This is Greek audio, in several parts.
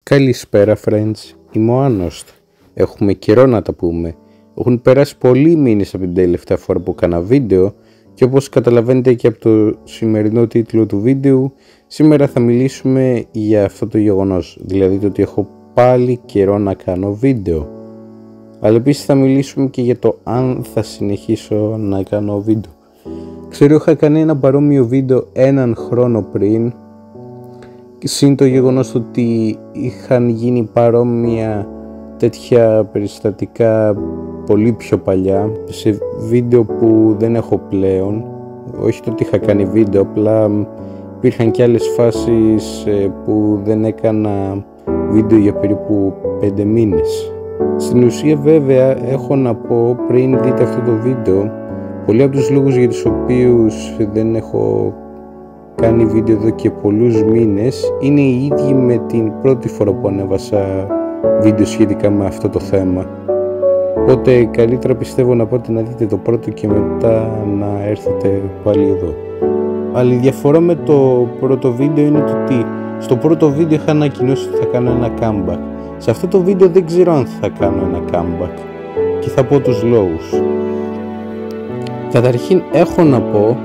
Καλησπέρα friends, είμαι ο Άνωστ. Έχουμε καιρό να τα πούμε. Έχουν περάσει πολλοί μήνες από την τελευταία φορά που έκανα βίντεο και όπως καταλαβαίνετε και από το σημερινό τίτλο του βίντεο, σήμερα θα μιλήσουμε για αυτό το γεγονός, δηλαδή το ότι έχω πάλι καιρό να κάνω βίντεο. Αλλά επίσης θα μιλήσουμε και για το αν θα συνεχίσω να κάνω βίντεο. Ξέρω είχα κάνει ένα παρόμοιο βίντεο έναν χρόνο πριν, συν το γεγονός ότι είχαν γίνει παρόμοια τέτοια περιστατικά πολύ πιο παλιά σε βίντεο που δεν έχω πλέον. Όχι το ότι είχα κάνει βίντεο, απλά υπήρχαν και άλλες φάσεις που δεν έκανα βίντεο για περίπου 5 μήνες. Στην ουσία βέβαια έχω να πω, πριν δείτε αυτό το βίντεο, πολλοί από τους λόγους για τους οποίους δεν έχω κάνει βίντεο εδώ και πολλούς μήνες είναι οι ίδιοι με την πρώτη φορά που ανέβασα βίντεο σχετικά με αυτό το θέμα. Οπότε καλύτερα πιστεύω να πάτε να δείτε το πρώτο και μετά να έρθετε πάλι εδώ. Αλλά η διαφορά με το πρώτο βίντεο είναι το ότι στο πρώτο βίντεο είχα ανακοινώσει ότι θα κάνω ένα comeback. Σε αυτό το βίντεο δεν ξέρω αν θα κάνω ένα comeback και θα πω τους λόγους. Καταρχήν έχω να πω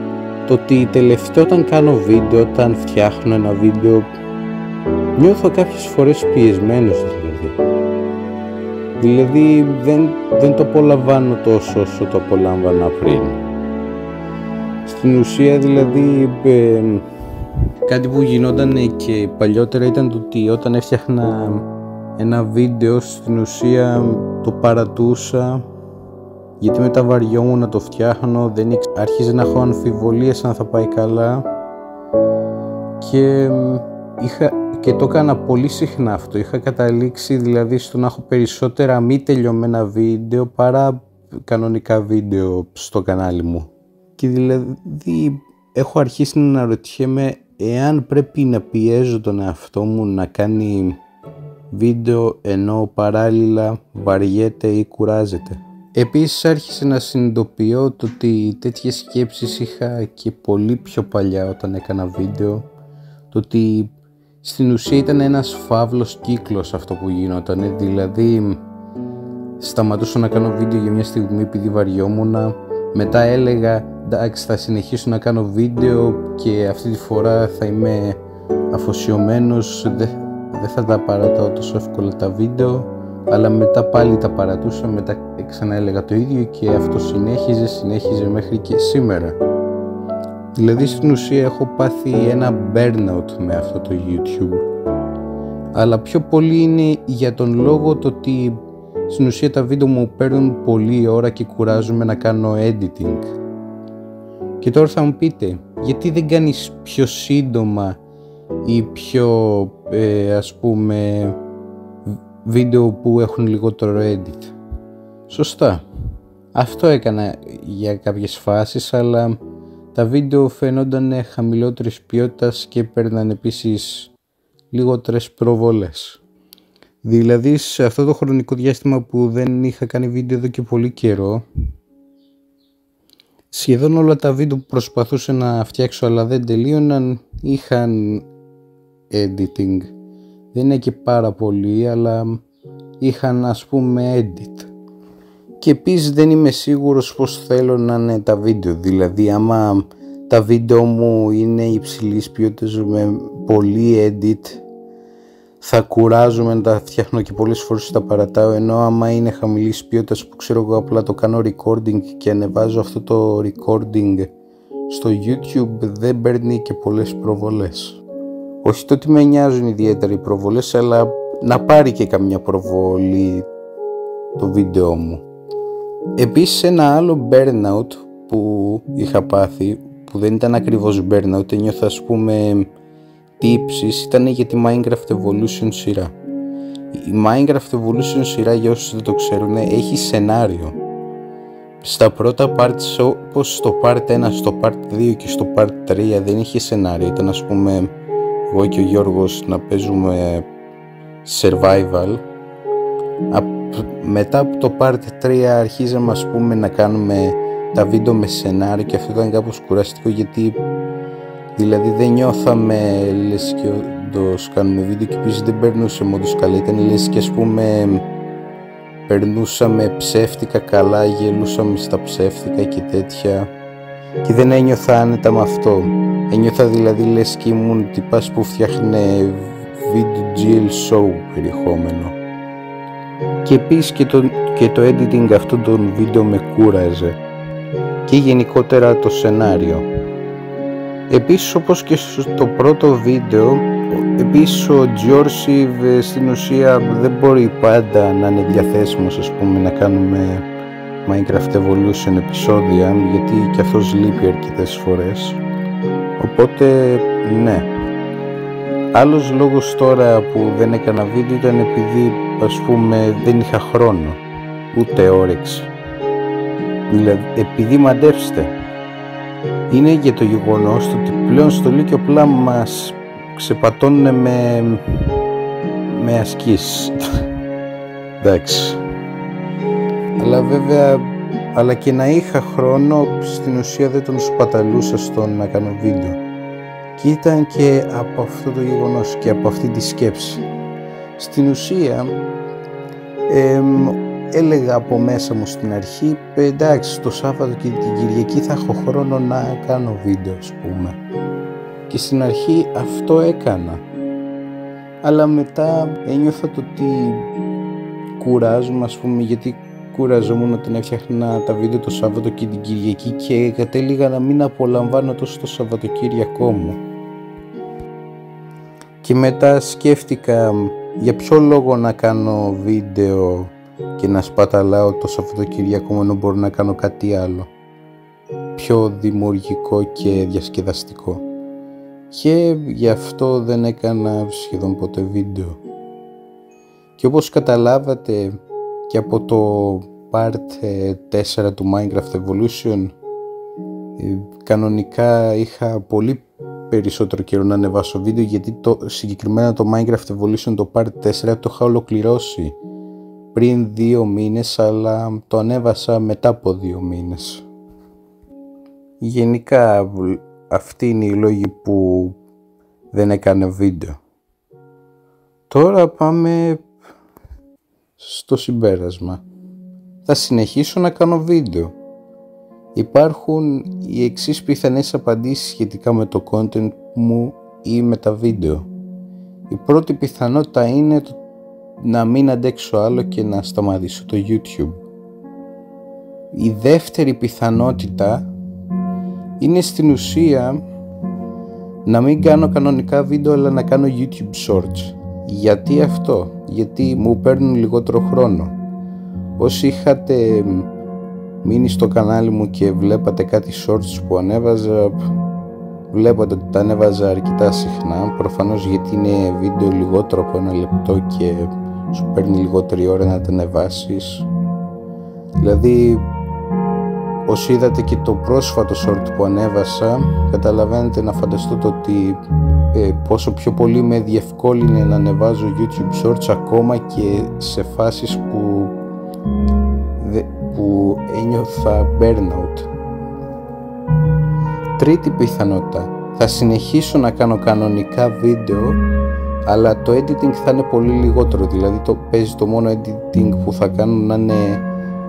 το ότι τελευταίο όταν κάνω βίντεο, όταν φτιάχνω ένα βίντεο, νιώθω κάποιες φορές πιεσμένος δηλαδή δεν το απολαμβάνω τόσο όσο το απολάμβανα πριν. Στην ουσία δηλαδή κάτι που γινόταν και παλιότερα ήταν το ότι όταν έφτιαχνα ένα βίντεο στην ουσία το παρατούσα γιατί μετά βαριόμουν να το φτιάχνω, άρχιζε να έχω αμφιβολίες αν θα πάει καλά και το έκανα πολύ συχνά αυτό. Είχα καταλήξει δηλαδή στο να έχω περισσότερα μη τελειωμένα βίντεο παρά κανονικά βίντεο στο κανάλι μου. Και δηλαδή έχω αρχίσει να αναρωτιέμαι εάν πρέπει να πιέζω τον εαυτό μου να κάνει βίντεο ενώ παράλληλα βαριέται ή κουράζεται. Επίσης άρχισε να συνειδητοποιώ το ότι τέτοιες σκέψεις είχα και πολύ πιο παλιά όταν έκανα βίντεο, το ότι στην ουσία ήταν ένας φαύλος κύκλος αυτό που γινόταν, δηλαδή σταματούσα να κάνω βίντεο για μια στιγμή επειδή βαριόμουνα, μετά έλεγα εντάξει θα συνεχίσω να κάνω βίντεο και αυτή τη φορά θα είμαι αφοσιωμένος, δεν θα τα παρατάω τόσο εύκολα τα βίντεο, αλλά μετά πάλι τα παρατούσα, μετά ξανά έλεγα το ίδιο και αυτό συνέχιζε μέχρι και σήμερα. Δηλαδή στην ουσία έχω πάθει ένα burnout με αυτό το YouTube, αλλά πιο πολύ είναι για τον λόγο το ότι στην ουσία τα βίντεο μου παίρνουν πολλή ώρα και κουράζομαι να κάνω editing. Και τώρα θα μου πείτε, γιατί δεν κάνεις πιο σύντομα ή πιο ας πούμε βίντεο που έχουν λιγότερο edit? Σωστά, αυτό έκανα για κάποιες φάσεις, αλλά τα βίντεο φαίνονταν χαμηλότερης ποιότητας και παίρναν επίσης λιγότερες προβολές. Δηλαδή σε αυτό το χρονικό διάστημα που δεν είχα κάνει βίντεο εδώ και πολύ καιρό, σχεδόν όλα τα βίντεο που προσπαθούσα να φτιάξω αλλά δεν τελείωναν είχαν editing. Δεν είναι και πάρα πολύ, αλλά είχαν ας πούμε edit. Και επίσης δεν είμαι σίγουρος πως θέλω να είναι τα βίντεο. Δηλαδή άμα τα βίντεο μου είναι υψηλής ποιότητας με πολύ edit, θα κουράζομαι να τα φτιάχνω και πολλές φορές τα παρατάω, ενώ άμα είναι χαμηλής ποιότητας που ξέρω εγώ απλά το κάνω recording και ανεβάζω αυτό το recording στο YouTube, δεν παίρνει και πολλές προβολές. Όχι το ότι με νοιάζουν ιδιαίτερα οι προβολές, αλλά να πάρει και καμιά προβολή το βίντεο μου. Επίσης ένα άλλο burnout που είχα πάθει, που δεν ήταν ακριβώς burnout, ένιωθα ας πούμε τύψεις, ήταν για τη Minecraft Evolution σειρά. Η Minecraft Evolution σειρά, για όσους δεν το ξέρουν, έχει σενάριο. Στα πρώτα parts, όπως στο part 1, στο part 2 και στο part 3 δεν είχε σενάριο. Ήταν ας πούμε εγώ και ο Γιώργος να παίζουμε survival. Μετά από το part 3 αρχίζαμε ας πούμε να κάνουμε τα βίντεο με σενάριο και αυτό ήταν κάπως κουραστικό, γιατί δηλαδή δεν νιώθαμε λες και όντως κάνουμε βίντεο και επίσης δεν περνούσαμε όντως καλά. Ήταν λες και ας πούμε περνούσαμε ψεύτικα καλά, γελούσαμε στα ψεύτικα και τέτοια και δεν ένιωθα άνετα με αυτό. Ένιωθα δηλαδή λες και ήμουν τυπάς που φτιάχνε video GL show περιεχόμενο. Και επίσης και το editing αυτών των βίντεο με κούραζε και γενικότερα το σενάριο. Επίσης, όπως και στο πρώτο βίντεο, επίσης ο George στην ουσία δεν μπορεί πάντα να είναι διαθέσιμος, ας πούμε, να κάνουμε Minecraft Evolution επεισόδια, γιατί και αυτός λείπει αρκετές φορές. Οπότε ναι. Άλλος λόγος τώρα που δεν έκανα βίντεο ήταν επειδή, ας πούμε, δεν είχα χρόνο ούτε όρεξη. Δηλαδή, επειδή μαντέψτε, είναι για το γεγονός ότι πλέον στο Λύκειο απλά μας ξεπατώνουν με ασκήσεις. Εντάξει. Αλλά βέβαια, αλλά και να είχα χρόνο, στην ουσία δεν τον σπαταλούσα στο να κάνω βίντεο. Και ήταν και από αυτό το γεγονός και από αυτή τη σκέψη. Στην ουσία έλεγα από μέσα μου στην αρχή, εντάξει, το Σάββατο και την Κυριακή θα έχω χρόνο να κάνω βίντεο, ας πούμε. Και στην αρχή αυτό έκανα. Αλλά μετά ένιωθα το ότι κουράζομαι, ας πούμε, γιατί κουραζόμουν όταν έφτιαχνα τα βίντεο το Σάββατο και την Κυριακή και κατέληγα να μην απολαμβάνω τόσο το Σαββατοκύριακό μου. Και μετά σκέφτηκα για ποιο λόγο να κάνω βίντεο και να σπαταλάω το Σαββατοκύριακό μου ενώ μπορώ να κάνω κάτι άλλο πιο δημιουργικό και διασκεδαστικό. Και γι' αυτό δεν έκανα σχεδόν ποτέ βίντεο. Και όπως καταλάβατε και από το part 4 του Minecraft Evolution, κανονικά είχα πολύ περισσότερο καιρό να ανεβάσω βίντεο, γιατί συγκεκριμένα το Minecraft Evolution το part 4 το είχα ολοκληρώσει πριν 2 μήνες, αλλά το ανέβασα μετά από 2 μήνες. Γενικά αυτοί είναι οι λόγοι που δεν έκανα βίντεο. Τώρα πάμε στο συμπέρασμα. Θα συνεχίσω να κάνω βίντεο. Υπάρχουν οι εξής πιθανές απαντήσεις σχετικά με το content μου ή με τα βίντεο. Η πρώτη πιθανότητα είναι να μην αντέξω άλλο και να σταματήσω το YouTube. Η δεύτερη πιθανότητα είναι στην ουσία να μην κάνω κανονικά βίντεο αλλά να κάνω YouTube Shorts. Γιατί αυτό? Γιατί μου παίρνουν λιγότερο χρόνο. Όσοι είχατε μείνει στο κανάλι μου και βλέπατε κάτι shorts που ανέβαζα, βλέπατε ότι τα ανέβαζα αρκετά συχνά, προφανώς γιατί είναι βίντεο λιγότερο από 1 λεπτό και σου παίρνει λιγότερη ώρα να τα ανεβάσεις. Δηλαδή, όσοι είδατε και το πρόσφατο short που ανέβασα, καταλαβαίνετε να φανταστείτε ότι πόσο πιο πολύ με διευκόλυνε να ανεβάζω YouTube Shorts ακόμα και σε φάσεις που ένιωθα burnout. Τρίτη πιθανότητα, θα συνεχίσω να κάνω κανονικά βίντεο, αλλά το editing θα είναι πολύ λιγότερο, δηλαδή το μόνο editing που θα κάνω να είναι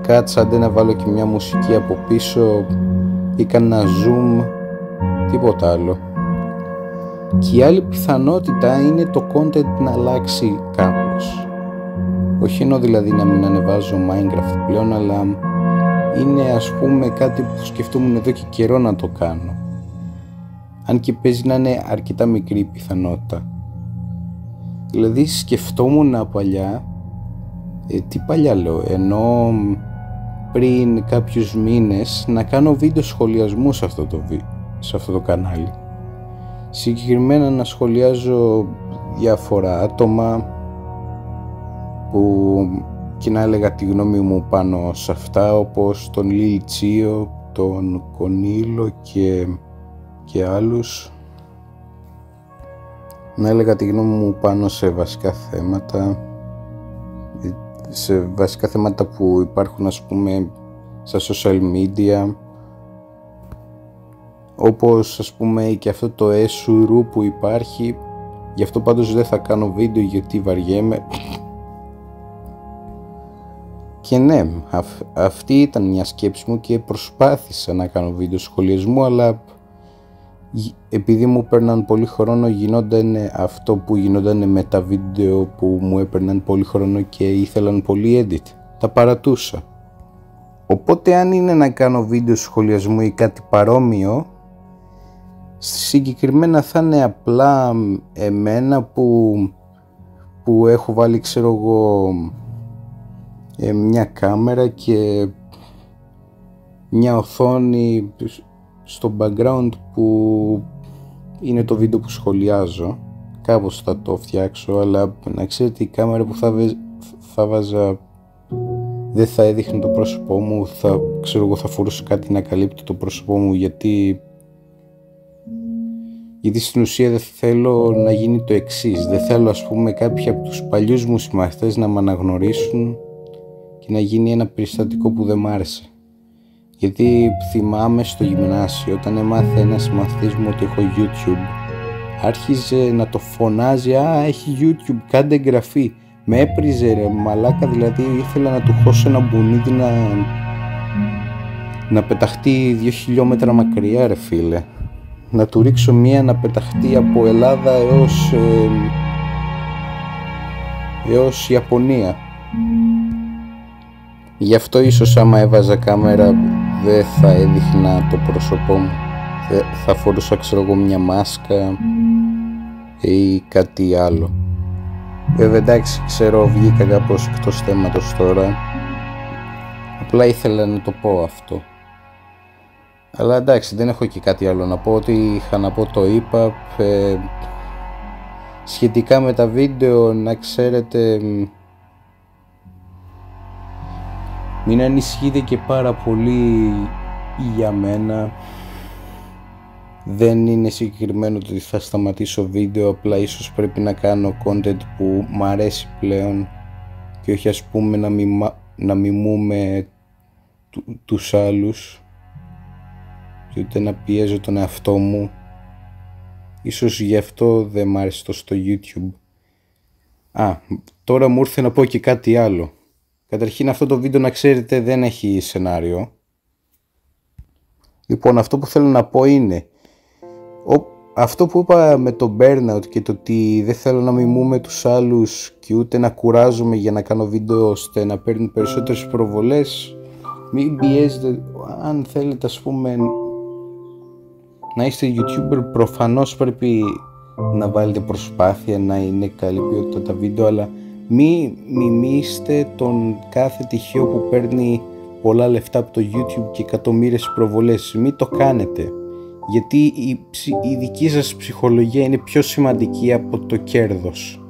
cuts, αντί να βάλω και μια μουσική από πίσω ή κανένα zoom, τίποτα άλλο. Και η άλλη πιθανότητα είναι το content να αλλάξει κάπως. Όχι εννοώ δηλαδή να μην ανεβάζω Minecraft πλέον, αλλά είναι ας πούμε κάτι που σκεφτόμουν εδώ και καιρό να το κάνω. Αν και παίζει να είναι αρκετά μικρή η πιθανότητα. Δηλαδή σκεφτόμουν παλιά, τι παλιά λέω, ενώ πριν κάποιους μήνες να κάνω βίντεο σχολιασμού σε αυτό το κανάλι. Συγκεκριμένα να σχολιάζω διάφορα άτομα και να έλεγα τη γνώμη μου πάνω σε αυτά, όπως τον Λιτσίο, τον Κονίλο και άλλους. Να έλεγα τη γνώμη μου πάνω σε βασικά θέματα που υπάρχουν ας πούμε στα social media, όπως ας πούμε και αυτό το SURU που υπάρχει, Γι' αυτό πάντως δεν θα κάνω βίντεο γιατί βαριέμαι. Και ναι, αυτή ήταν μια σκέψη μου και προσπάθησα να κάνω βίντεο σχολιασμού, αλλά επειδή μου έπαιρναν πολύ χρόνο γινόταν αυτό που γινόταν με τα βίντεο που μου έπαιρναν πολύ χρόνο και ήθελαν πολύ edit. Τα παρατούσα. Οπότε αν είναι να κάνω βίντεο σχολιασμού ή κάτι παρόμοιο, συγκεκριμένα θα είναι απλά εμένα που έχω βάλει, ξέρω εγώ, μια κάμερα και μια οθόνη στο background που είναι το βίντεο που σχολιάζω. Κάπως θα το φτιάξω, αλλά να ξέρετε η κάμερα που θα βάζα δεν θα έδειχνε το πρόσωπό μου, θα φορούσα κάτι να καλύπτει το πρόσωπό μου, γιατί στην ουσία δεν θέλω να γίνει το εξής. Δεν θέλω, ας πούμε, κάποιοι από τους παλιούς μου συμμαθητές να με αναγνωρίσουν και να γίνει ένα περιστατικό που δεν μ' άρεσε. Γιατί θυμάμαι στο γυμνάσιο, όταν έμαθε ένας μαθητής μου ότι έχω YouTube, άρχιζε να το φωνάζει, «Α, έχει YouTube, κάντε εγγραφή». Με έπριζε ρε μαλάκα, δηλαδή ήθελα να του χώσω ένα μπουνίδι να πεταχτεί 2 χιλιόμετρα μακριά ρε φίλε. Να του ρίξω μία να πεταχτεί από Ελλάδα έως Ιαπωνία. Γι' αυτό ίσως άμα έβαζα κάμερα δεν θα έδειχνα το πρόσωπό μου. Θα φορούσα, ξέρω εγώ, μια μάσκα ή κάτι άλλο. Βέβαια εντάξει, ξέρω, βγήκα κάπως εκτός θέματος τώρα. Απλά ήθελα να το πω αυτό. Αλλά εντάξει, δεν έχω και κάτι άλλο να πω. Ό,τι είχα να πω το είπα. Σχετικά με τα βίντεο, να ξέρετε, μην ανησυχείτε και πάρα πολύ για μένα. Δεν είναι συγκεκριμένο ότι θα σταματήσω βίντεο, απλά ίσως πρέπει να κάνω content που μ' αρέσει πλέον και όχι, ας πούμε, να μιμούμε τους άλλους και ούτε να πιέζω τον εαυτό μου. Ίσως γι' αυτό δεν μ' άρεσε τόσο το YouTube. Τώρα μου ήρθε να πω και κάτι άλλο. Καταρχήν αυτό το βίντεο, να ξέρετε, δεν έχει σενάριο. Λοιπόν, αυτό που θέλω να πω είναι αυτό που είπα με το burnout και το ότι δεν θέλω να μιμούμε τους άλλους και ούτε να κουράζομαι για να κάνω βίντεο ώστε να παίρνουν περισσότερες προβολές. Μην πιέζετε. Αν θέλετε, ας πούμε, να είστε YouTuber, προφανώς πρέπει να βάλετε προσπάθεια να είναι καλή ποιότητα τα βίντεο, αλλά μη μιμήστε τον κάθε τυχαίο που παίρνει πολλά λεφτά από το YouTube και εκατομμύριες προβολές. Μην το κάνετε, γιατί η δική σας ψυχολογία είναι πιο σημαντική από το κέρδος.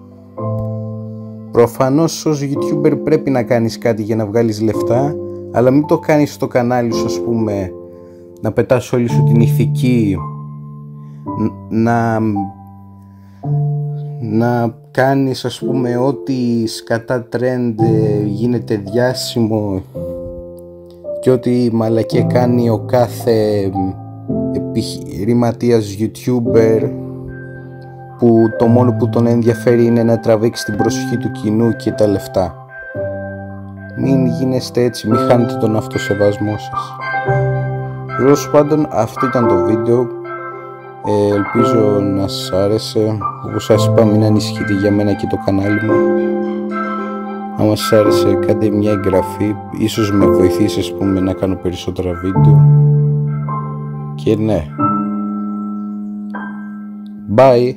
Προφανώς ως YouTuber πρέπει να κάνεις κάτι για να βγάλεις λεφτά, αλλά μην το κάνεις στο κανάλι σου, ας πούμε, να πετάς όλη σου την ηθική, να κάνεις, ας πούμε, ό,τι σκατά trend γίνεται διάσημο και ό,τι μαλακία κάνει ο κάθε επιχειρηματίας YouTuber που το μόνο που τον ενδιαφέρει είναι να τραβήξει την προσοχή του κοινού και τα λεφτά. Μην γίνεστε έτσι, μην χάνετε τον αυτοσεβασμό σας. Τέλος πάντων, αυτό ήταν το βίντεο. Ελπίζω να σας άρεσε. Όπως σας είπα, μην ανησυχείτε για μένα και το κανάλι μου. Αν σας άρεσε, κάντε μια εγγραφή. Ίσως με βοηθήσει, ας πούμε, να κάνω περισσότερα βίντεο. Και ναι, bye.